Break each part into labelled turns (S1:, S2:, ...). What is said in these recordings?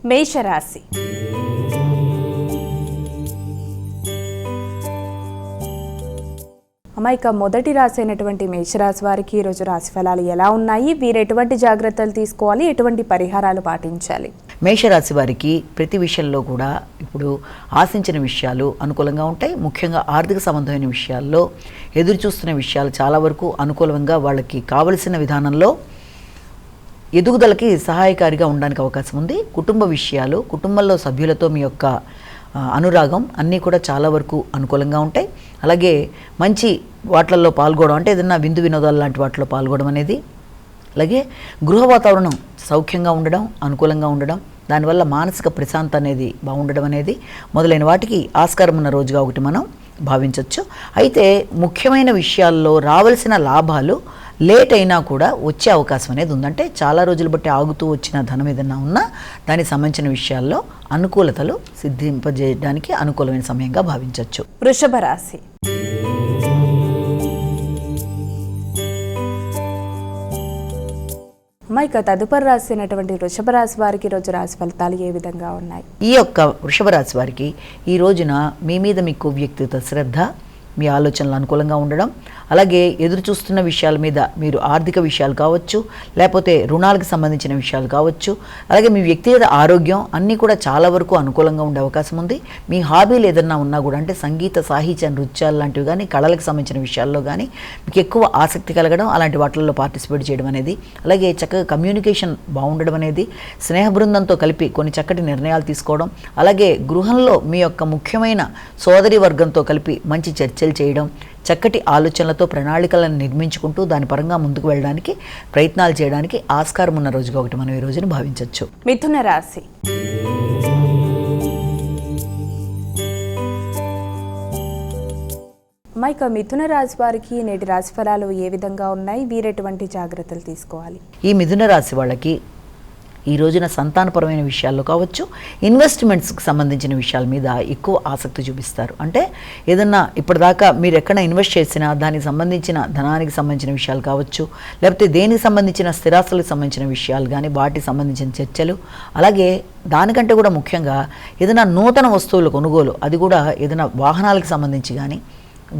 S1: మేషరాశి. అమ్మాయిక మొదటి రాశి అయినటువంటి మేషరాశి వారికి ఈరోజు రాశి ఫలాలు ఎలా ఉన్నాయి, వీరు ఎటువంటి జాగ్రత్తలు తీసుకోవాలి, ఎటువంటి పరిహారాలు పాటించాలి?
S2: మేషరాశి వారికి ప్రతి విషయంలో కూడా ఇప్పుడు ఆశించిన విషయాలు అనుకూలంగా ఉంటాయి. ముఖ్యంగా ఆర్థిక సంబంధమైన విషయాల్లో ఎదురు చూస్తున్న విషయాలు చాలా వరకు అనుకూలంగా వాళ్ళకి కావలసిన విధానంలో ఎదుగుదలకి సహాయకారిగా ఉండడానికి అవకాశం ఉంది. కుటుంబ విషయాలు, కుటుంబంలో సభ్యులతో మీ యొక్క అనురాగం అన్నీ కూడా చాలా వరకు అనుకూలంగా ఉంటాయి. అలాగే మంచి వాటిల్లో పాల్గొనడం, అంటే ఏదైనా విందు వినోదాలు లాంటి వాటిలో పాల్గొనడం అనేది, అలాగే గృహ వాతావరణం సౌఖ్యంగా ఉండడం, అనుకూలంగా ఉండడం, దానివల్ల మానసిక ప్రశాంతత అనేది బాగుండడం అనేది మొదలైన వాటికి ఆస్కారం ఉన్న రోజుగా ఒకటి మనం భావించవచ్చు. అయితే ముఖ్యమైన విషయాల్లో రావాల్సిన లాభాలు లేట్ అయినా కూడా వచ్చే అవకాశం అనేది ఉందంటే చాలా రోజులు బట్టి ఆగుతూ వచ్చిన ధనం ఏదైనా ఉన్నా దానికి సంబంధించిన విషయాల్లో అనుకూలతలు సిద్ధింపజేయడానికి అనుకూలమైన సమయంగా భావించవచ్చు.
S1: వృషభ రాశి. అమ్మాయిక తదుపరి రాశి అయినటువంటి వృషభ రాశి వారికి ఈరోజు రాశి ఫలితాలు ఏ విధంగా ఉన్నాయి?
S2: ఈ యొక్క వృషభ రాశి వారికి ఈ రోజున మీ మీద మీకు వ్యక్తిగత శ్రద్ధ, మీ ఆలోచనలు అనుకూలంగా ఉండడం, అలాగే ఎదురు చూస్తున్న విషయాల మీద మీరు ఆర్థిక విషయాలు కావచ్చు, లేకపోతే రుణాలకు సంబంధించిన విషయాలు కావచ్చు, అలాగే మీ వ్యక్తిగత ఆరోగ్యం అన్నీ కూడా చాలా వరకు అనుకూలంగా ఉండే అవకాశం ఉంది. మీ హాబీలు ఏదన్నా ఉన్నా కూడా, అంటే సంగీత, సాహిత్య, నృత్యాలు లాంటివి కానీ, కళలకు సంబంధించిన విషయాల్లో కానీ మీకు ఎక్కువ ఆసక్తి కలగడం, అలాంటి వాటిల్లో పార్టిసిపేట్ చేయడం అనేది, అలాగే చక్కగా కమ్యూనికేషన్ బాగుండడం అనేది, స్నేహ బృందంతో కలిపి కొన్ని చక్కటి నిర్ణయాలు తీసుకోవడం, అలాగే గృహంలో మీ యొక్క ముఖ్యమైన సోదరి వర్గంతో కలిపి మంచి చర్చలు చేయడం, చక్కటి ఆలోచనలతో ప్రణాళికలను నిర్మించుకుంటూ దాని పరంగా ముందుకు వెళ్ళడానికి ప్రయత్నాలు చేయడానికి ఆస్కారం ఉన్న రోజుగా ఒకటి మనం ఈ రోజును భావించవచ్చు.
S1: మిథున రాశి. మైక మిథున రాశి వారికి నేటి రాశి ఫలాలు ఏ విధంగా ఉన్నాయి, వీరెటువంటి జాగ్రత్తలు తీసుకోవాలి?
S2: ఈ మిథున రాశి వాళ్ళకి ఈ రోజున సంతానపరమైన విషయాల్లో కావచ్చు, ఇన్వెస్ట్మెంట్స్కి సంబంధించిన విషయాల మీద ఎక్కువ ఆసక్తి చూపిస్తారు. అంటే ఏదన్నా ఇప్పటిదాకా మీరు ఎక్కడ ఇన్వెస్ట్ చేసినా దానికి సంబంధించిన ధనానికి సంబంధించిన విషయాలు కావచ్చు, లేకపోతే దేనికి సంబంధించిన స్థిరాస్తులకు సంబంధించిన విషయాలు కానీ, వాటికి సంబంధించిన చర్చలు, అలాగే దానికంటే కూడా ముఖ్యంగా ఏదైనా నూతన వస్తువుల కొనుగోలు, అది కూడా ఏదైనా వాహనాలకు సంబంధించి కానీ,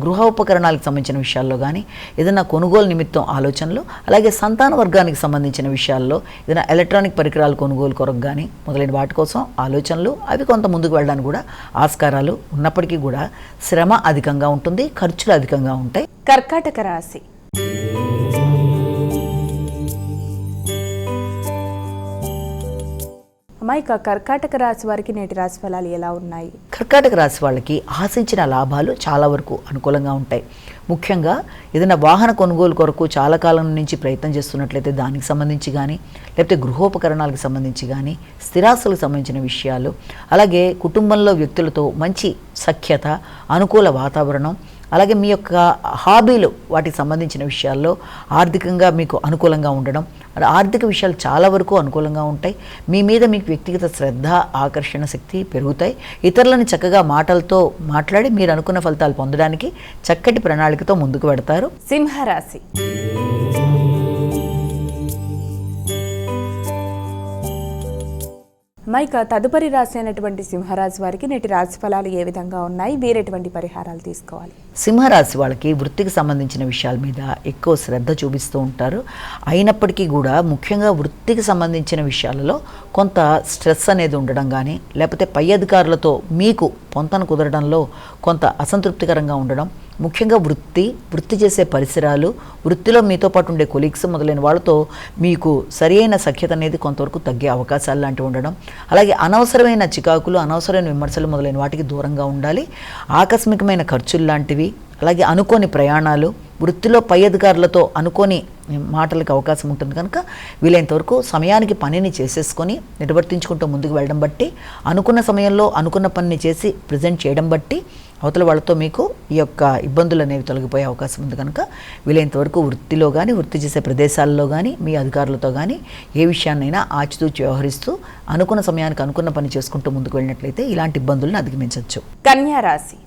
S2: గృహ ఉపకరణాలకు సంబంధించిన విషయాల్లో కానీ ఏదైనా కొనుగోలు నిమిత్తం ఆలోచనలు, అలాగే సంతాన వర్గానికి సంబంధించిన విషయాల్లో ఏదైనా ఎలక్ట్రానిక్ పరికరాలు కొనుగోలు కొరకు కానీ మొదలైన వాటి కోసం ఆలోచనలు, అవి కొంత ముందుకు వెళ్ళడానికి కూడా ఆస్కారాలు ఉన్నప్పటికీ కూడా శ్రమ అధికంగా ఉంటుంది, ఖర్చులు అధికంగా ఉంటాయి.
S1: కర్కాటక రాశి. అమ్మాయిక కర్కాటక రాశి వారికి నేటి రాశి ఫలాలు ఎలా ఉన్నాయి?
S2: కర్కాటక రాశి వాళ్ళకి ఆశించిన లాభాలు చాలా వరకు అనుకూలంగా ఉంటాయి. ముఖ్యంగా ఏదైనా వాహన కొనుగోలు కొరకు చాలా కాలం నుంచి ప్రయత్నం చేస్తున్నట్లయితే దానికి సంబంధించి కానీ, లేకపోతే గృహోపకరణాలకు సంబంధించి కానీ, స్థిరాస్తులకు సంబంధించిన విషయాలు, అలాగే కుటుంబంలో వ్యక్తులతో మంచి సఖ్యత, అనుకూల వాతావరణం, అలాగే మీ యొక్క హాబీలు వాటికి సంబంధించిన విషయాల్లో ఆర్థికంగా మీకు అనుకూలంగా ఉండడం, ఆర్థిక విషయాలు చాలా వరకు అనుకూలంగా ఉంటాయి. మీ మీద మీకు వ్యక్తిగత శ్రద్ధ, ఆకర్షణ శక్తి పెరుగుతాయి. ఇతరులను చక్కగా మాటలతో మాట్లాడి మీరు అనుకున్న ఫలితాలు పొందడానికి చక్కటి ప్రణాళికతో ముందుకు పెడతారు.
S1: సింహరాశి. మైక తదుపరి రాశి అయినటువంటి సింహరాశి వారికి నేటి రాశి ఫలాలు ఏ విధంగా ఉన్నాయి, వీరెటువంటి పరిహారాలు తీసుకోవాలి?
S2: సింహరాశి వాళ్ళకి వృత్తికి సంబంధించిన విషయాల మీద ఎక్కువ శ్రద్ధ చూపిస్తూ ఉంటారు. అయినప్పటికీ కూడా ముఖ్యంగా వృత్తికి సంబంధించిన విషయాలలో కొంత స్ట్రెస్ అనేది ఉండడం కానీ, లేకపోతే పై అధికారులతో మీకు పొంతన కుదరడంలో కొంత అసంతృప్తికరంగా ఉండడం, ముఖ్యంగా వృత్తి చేసే పరిసరాలు, వృత్తిలో మీతో పాటు ఉండే కొలీగ్స్ మొదలైన వాళ్ళతో మీకు సరైన సఖ్యత అనేది కొంతవరకు తగ్గే అవకాశాలు లాంటివి ఉండడం, అలాగే అనవసరమైన చికాకులు, అనవసరమైన విమర్శలు మొదలైన వాటికి దూరంగా ఉండాలి. ఆకస్మికమైన ఖర్చులు లాంటివి, అలాగే అనుకోని ప్రయాణాలు, వృత్తిలో పై అధికారులతో అనుకోని మాటలకు అవకాశం ఉంటుంది కనుక వీలైనంతవరకు సమయానికి పనిని చేసేసుకొని నిర్వర్తించుకుంటూ ముందుకు వెళ్ళడం బట్టి, అనుకున్న సమయంలో అనుకున్న పనిని చేసి ప్రజెంట్ చేయడం బట్టి అవతల వాళ్ళతో మీకు ఈ యొక్క ఇబ్బందులు అనేవి తొలగిపోయే అవకాశం ఉంది కనుక వీలైనంతవరకు వృత్తిలో కానీ, వృత్తి చేసే ప్రదేశాల్లో కానీ, మీ అధికారులతో కానీ ఏ విషయాన్నైనా ఆచితూచి వ్యవహరిస్తూ అనుకున్న సమయానికి అనుకున్న పని చేసుకుంటూ ముందుకు వెళ్ళినట్లయితే ఇలాంటి ఇబ్బందులను అధిగమించవచ్చు.
S1: కన్యా రాశి.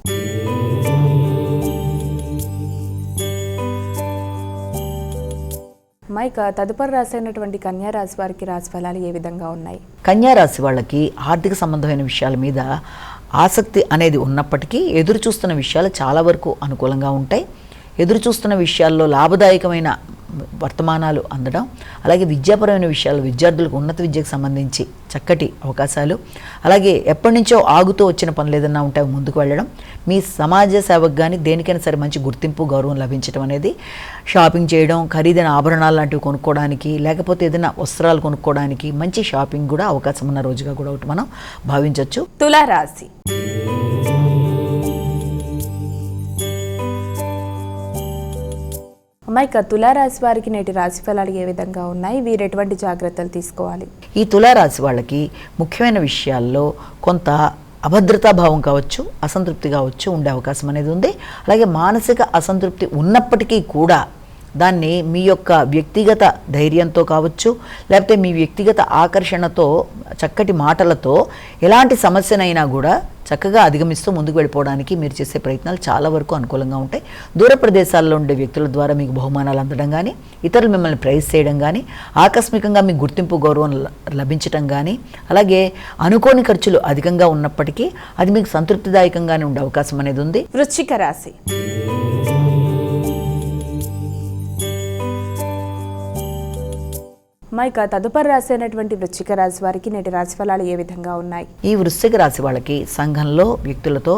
S1: మైక తదుపరి రాసైనటువంటి కన్యా రాశి వారికి రాశి ఫలాలు ఏ విధంగా ఉన్నాయి?
S2: కన్యా రాశి వాళ్ళకి ఆర్థిక సంబంధమైన విషయాల మీద ఆసక్తి అనేది ఉన్నప్పటికీ ఎదురు చూస్తున్న విషయాలు చాలా వరకు అనుకూలంగా ఉంటాయి. ఎదురు చూస్తున్న విషయాల్లో లాభదాయకమైన వర్తమానాలు అందడం, అలాగే విద్యాపరమైన విషయాలు, విద్యార్థులకు ఉన్నత విద్యకు సంబంధించి చక్కటి అవకాశాలు, అలాగే ఎప్పటి నుంచో ఆగుతూ వచ్చిన పనులు ఏదన్నా ఉంటే అవి ముందుకు వెళ్ళడం, మీ సమాజ సేవకు కానీ దేనికైనా సరే మంచి గుర్తింపు గౌరవం లభించడం అనేది, షాపింగ్ చేయడం, ఖరీదైన ఆభరణాలు లాంటివి కొనుక్కోవడానికి, లేకపోతే ఏదైనా వస్త్రాలు కొనుక్కోవడానికి మంచి షాపింగ్ కూడా అవకాశం ఉన్న రోజుగా కూడా ఒకటి మనం భావించవచ్చు.
S1: తులారాశి. మైక తులారాశి వారికి నేటి రాశి ఫలాలు ఏ విధంగా ఉన్నాయి? వీరు ఎటువంటి జాగ్రత్తలు తీసుకోవాలి?
S2: ఈ తులారాశి వాళ్ళకి ముఖ్యమైన విషయాల్లో కొంత అభద్రతాభావం కావచ్చు, అసంతృప్తి కావచ్చు ఉండే అవకాశం అనేది ఉంది. అలాగే మానసిక అసంతృప్తి ఉన్నప్పటికీ కూడా దాన్ని మీ యొక్క వ్యక్తిగత ధైర్యంతో కావచ్చు, లేకపోతే మీ వ్యక్తిగత ఆకర్షణతో, చక్కటి మాటలతో ఎలాంటి సమస్యనైనా కూడా చక్కగా అధిగమిస్తూ ముందుకు వెళ్ళిపోవడానికి మీరు చేసే ప్రయత్నాలు చాలా వరకు అనుకూలంగా ఉంటాయి. దూర ప్రదేశాల్లో ఉండే వ్యక్తుల ద్వారా మీకు బహుమానాలు అందడం కానీ, ఇతరులు మిమ్మల్ని ప్రైజ్ చేయడం కానీ, ఆకస్మికంగా మీకు గుర్తింపు గౌరవం లభించడం కానీ, అలాగే అనుకోని ఖర్చులు అధికంగా ఉన్నప్పటికీ అది మీకు సంతృప్తిదాయకంగానే ఉండే అవకాశం అనేది ఉంది.
S1: వృశ్చిక రాశి. మైక తదుపరి రాశి అయినటువంటి వృశ్చిక రాశి వారికి నేటి రాశి ఫలాలు ఏ విధంగా ఉన్నాయి?
S2: ఈ వృశ్చిక రాశి వాళ్ళకి సంఘంలో వ్యక్తులతో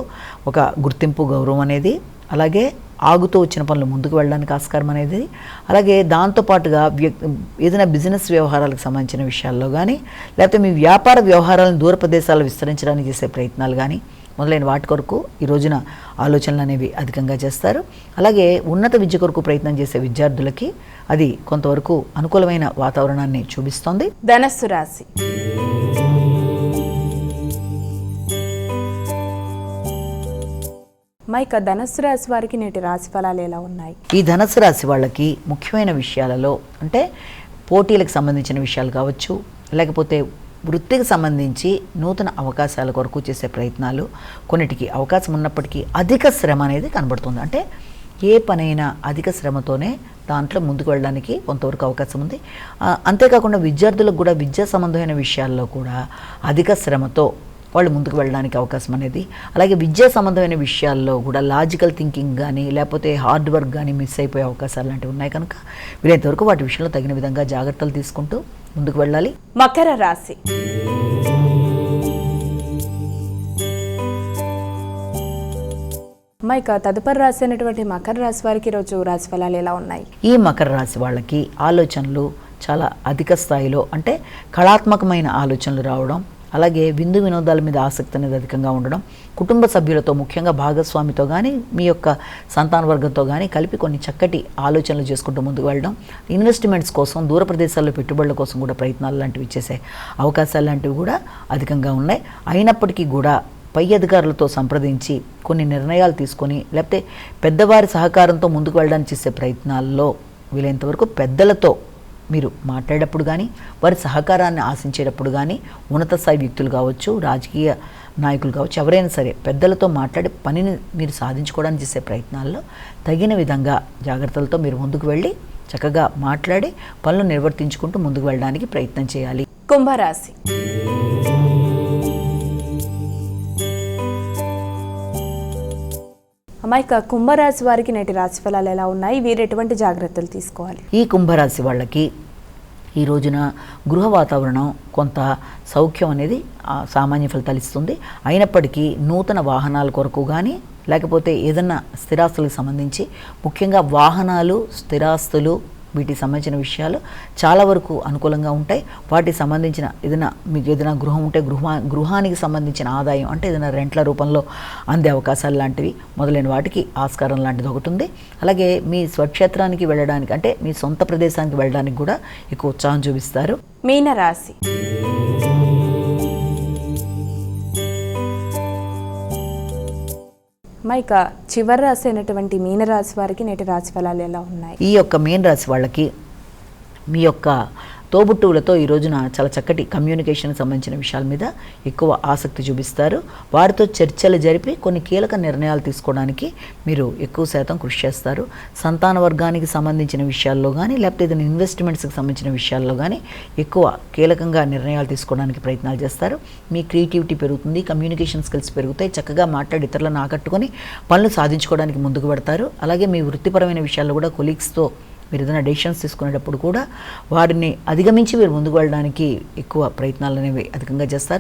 S2: ఒక గుర్తింపు గౌరవం అనేది, అలాగే ఆగుతూ వచ్చిన పనులు ముందుకు వెళ్ళడానికి ఆస్కారం అనేది, అలాగే దాంతోపాటుగా ఏదైనా బిజినెస్ వ్యవహారాలకు సంబంధించిన విషయాల్లో కానీ, లేకపోతే మీ వ్యాపార వ్యవహారాలను దూర ప్రదేశాలు విస్తరించడానికి చేసే ప్రయత్నాలు కానీ మొదలైన వాటి కొరకు ఈ రోజున ఆలోచనలు అనేవి అధికంగా చేస్తారు. అలాగే ఉన్నత విద్య కొరకు ప్రయత్నం చేసే విద్యార్థులకి అది కొంతవరకు అనుకూలమైన వాతావరణాన్ని చూపిస్తోంది.
S1: ధనస్సు రాశి. మైక ధనస్సు రాశి వారికి నేటి రాశి ఫలాలు ఎలా ఉన్నాయి?
S2: ఈ ధనస్సు రాశి వాళ్ళకి ముఖ్యమైన విషయాలలో అంటే పోటీలకు సంబంధించిన విషయాలు కావచ్చు, లేకపోతే వృత్తికి సంబంధించి నూతన అవకాశాల కొరకు చేసే ప్రయత్నాలు కొన్నిటికి అవకాశం ఉన్నప్పటికీ అధిక శ్రమ అనేది కనబడుతుంది. అంటే ఏ పనైనా అధిక శ్రమతోనే దాంట్లో ముందుకు వెళ్ళడానికి కొంతవరకు అవకాశం ఉంది. అంతేకాకుండా విద్యార్థులకు కూడా విద్యా సంబంధమైన విషయాల్లో కూడా అధిక శ్రమతో వాళ్ళు ముందుకు వెళ్ళడానికి అవకాశం అనేది, అలాగే విద్యా సంబంధమైన విషయాల్లో కూడా లాజికల్ థింకింగ్ కానీ, లేకపోతే హార్డ్ వర్క్ కానీ మిస్ అయిపోయే అవకాశాలు లాంటివి ఉన్నాయి. కనుక వీలైనంతవరకు వాటి విషయంలో తగిన విధంగా జాగ్రత్తలు తీసుకుంటూ ముందుకు వెళ్ళాలి.
S1: మకర రాశి. మైక తదుపరి రాశి అయినటువంటి మకర రాశి వారికి ఈరోజు రాశి ఫలాలు ఎలా ఉన్నాయి?
S2: ఈ మకర రాశి వాళ్ళకి ఆలోచనలు చాలా అధిక స్థాయిలో, అంటే కళాత్మకమైన ఆలోచనలు రావడం, అలాగే విందు వినోదాల మీద ఆసక్తి అనేది అధికంగా ఉండడం, కుటుంబ సభ్యులతో ముఖ్యంగా భాగస్వామితో కానీ, మీ యొక్క సంతాన వర్గంతో కానీ కలిపి కొన్ని చక్కటి ఆలోచనలు చేసుకుంటూ ముందుకు వెళ్ళడం, ఇన్వెస్ట్మెంట్స్ కోసం దూర ప్రదేశాల్లో పెట్టుబడుల కోసం కూడా ప్రయత్నాలు లాంటివి చేసే అవకాశాలు లాంటివి కూడా అధికంగా ఉన్నాయి. అయినప్పటికీ కూడా పై అధికారులతో సంప్రదించి కొన్ని నిర్ణయాలు తీసుకొని, లేకపోతే పెద్దవారి సహకారంతో ముందుకు వెళ్ళడానికి చేసే ప్రయత్నాల్లో వీలైనంతవరకు పెద్దలతో మీరు మాట్లాడేటప్పుడు కానీ, వారి సహకారాన్ని ఆశించేటప్పుడు కానీ, ఉన్నత స్థాయి వ్యక్తులు కావచ్చు, రాజకీయ నాయకులు కావచ్చు, ఎవరైనా సరే పెద్దలతో మాట్లాడి పనిని మీరు సాధించుకోవడానికి చేసే ప్రయత్నాల్లో తగిన విధంగా జాగ్రత్తలతో మీరు ముందుకు వెళ్ళి చక్కగా మాట్లాడి పనులు నిర్వర్తించుకుంటూ ముందుకు వెళ్ళడానికి ప్రయత్నం చేయాలి.
S1: కుంభరాశి. మైక కుంభరాశి వారికి నేటి రాశి ఫలాలు ఎలా ఉన్నాయి? వీరు ఎటువంటి జాగ్రత్తలు తీసుకోవాలి?
S2: ఈ కుంభరాశి వాళ్ళకి ఈ రోజున గృహ వాతావరణం కొంత సౌఖ్యం అనేది సామాన్య ఫలితాలు ఇస్తుంది. అయినప్పటికీ నూతన వాహనాల కొరకు కానీ, లేకపోతే ఏదన్నా స్థిరాస్తులకు సంబంధించి, ముఖ్యంగా వాహనాలు, స్థిరాస్తులు, వీటికి సంబంధించిన విషయాలు చాలా వరకు అనుకూలంగా ఉంటాయి. వాటికి సంబంధించిన ఏదైనా మీకు ఏదైనా గృహం ఉంటే గృహానికి సంబంధించిన ఆదాయం, అంటే ఏదైనా రెంట్ల రూపంలో అందే అవకాశాలు లాంటివి మొదలైన వాటికి ఆస్కారం లాంటిది ఒకటి ఉంది. అలాగే మీ స్వక్షేత్రానికి వెళ్ళడానికి, అంటే మీ సొంత ప్రదేశానికి వెళ్ళడానికి కూడా ఎక్కువ ఉత్సాహం చూపిస్తారు.
S1: మీనరాశి. మైక చివరి రాశి అయినటువంటి మీనరాశి వారికి నేటి రాశి ఫలాలు ఎలా ఉన్నాయి?
S2: ఈ యొక్క మీన రాశి వాళ్ళకి మీ యొక్క తోబుట్టువులతో ఈ రోజున చాలా చక్కటి కమ్యూనికేషన్ సంబంధించిన విషయాల మీద ఎక్కువ ఆసక్తి చూపిస్తారు. వారితో చర్చలు జరిపి కొన్ని కీలక నిర్ణయాలు తీసుకోవడానికి మీరు ఎక్కువ శాతం కృషి చేస్తారు. సంతాన వర్గానికి సంబంధించిన విషయాల్లో కానీ లేకపోతే ఏదైనా ఇన్వెస్ట్మెంట్స్కి సంబంధించిన విషయాల్లో కానీ ఎక్కువ కీలకంగా నిర్ణయాలు తీసుకోవడానికి ప్రయత్నాలు చేస్తారు. మీ క్రియేటివిటీ పెరుగుతుంది, కమ్యూనికేషన్ స్కిల్స్ పెరుగుతాయి, చక్కగా మాట్లాడి ఇతరులను ఆకట్టుకొని పనులు సాధించుకోవడానికి ముందుకు పెడతారు. అలాగే మీ వృత్తిపరమైన విషయాల్లో కూడా కొలీగ్స్తో మీరు ఏదైనా డెసిషన్స్ తీసుకునేటప్పుడు కూడా వారిని అధిగమించి మీరు ముందుకు వెళ్ళడానికి ఎక్కువ ప్రయత్నాలు అనేవి అధికంగా చేస్తారు.